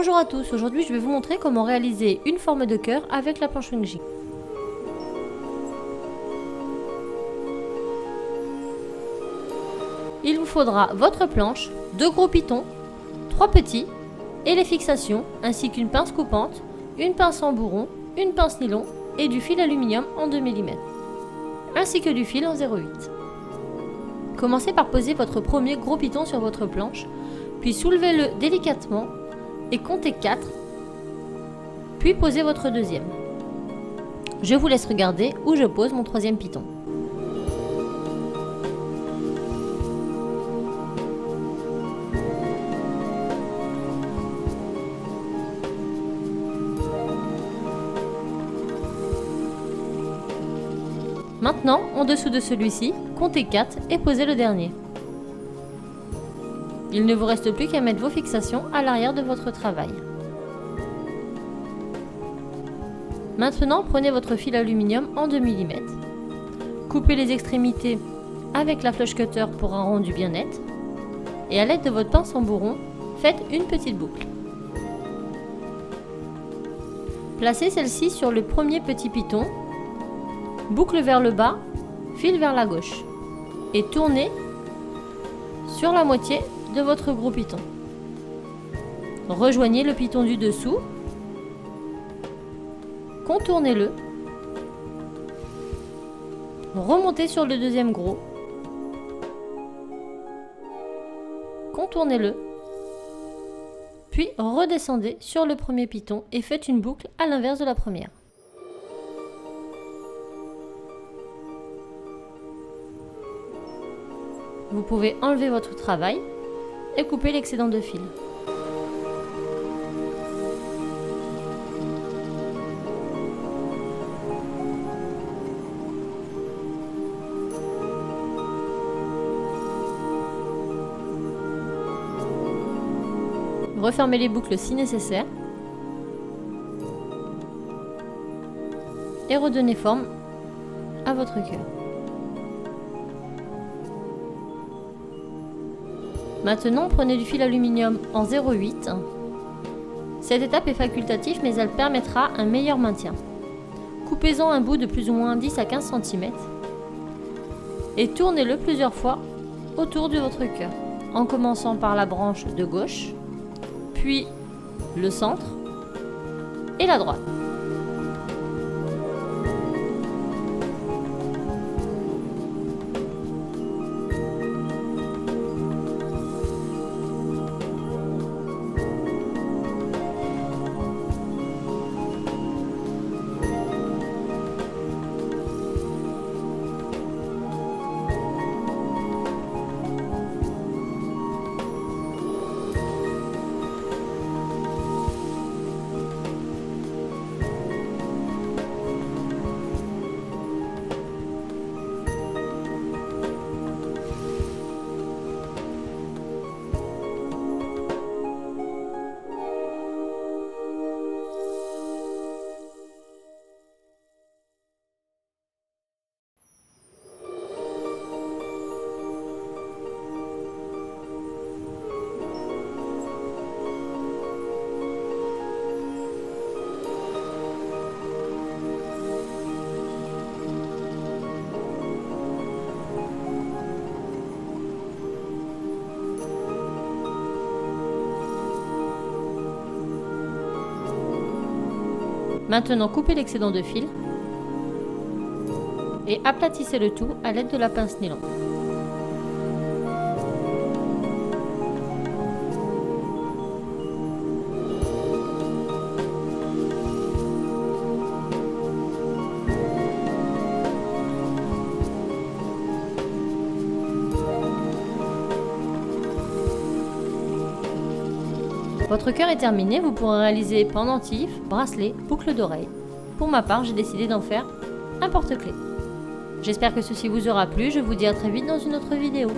Bonjour à tous, aujourd'hui je vais vous montrer comment réaliser une forme de cœur avec la planche Wing Jig. Il vous faudra votre planche, 2 gros pitons, 3 petits, et les fixations, ainsi qu'une pince coupante, une pince en bourron, une pince nylon et du fil aluminium en 2 mm, ainsi que du fil en 0,8. Commencez par poser votre premier gros piton sur votre planche, puis soulevez-le délicatement et comptez 4, puis posez votre deuxième. Je vous laisse regarder où je pose mon troisième piton. Maintenant, en dessous de celui-ci, comptez 4 et posez le dernier. Il ne vous reste plus qu'à mettre vos fixations à l'arrière de votre travail. Maintenant, prenez votre fil aluminium en 2 mm, coupez les extrémités avec la flush cutter pour un rendu bien net, et à l'aide de votre pince en bourron, faites une petite boucle. Placez celle-ci sur le premier petit piton, boucle vers le bas, fil vers la gauche, et tournez sur la moitié de votre gros piton. Rejoignez le piton du dessous, contournez-le, remontez sur le deuxième gros, contournez-le, puis redescendez sur le premier piton et faites une boucle à l'inverse de la première. Vous pouvez enlever votre travail et couper l'excédent de fil. Refermez les boucles si nécessaire et redonnez forme à votre cœur. Maintenant, prenez du fil aluminium en 0,8. Cette étape est facultative, mais elle permettra un meilleur maintien. Coupez-en un bout de plus ou moins 10 à 15 cm et tournez-le plusieurs fois autour de votre cœur, en commençant par la branche de gauche, puis le centre et la droite. Maintenant, coupez l'excédent de fil et aplatissez le tout à l'aide de la pince nylon. Votre cœur est terminé, vous pourrez réaliser pendentif, bracelet, boucle d'oreille. Pour ma part, j'ai décidé d'en faire un porte-clés. J'espère que ceci vous aura plu, je vous dis à très vite dans une autre vidéo.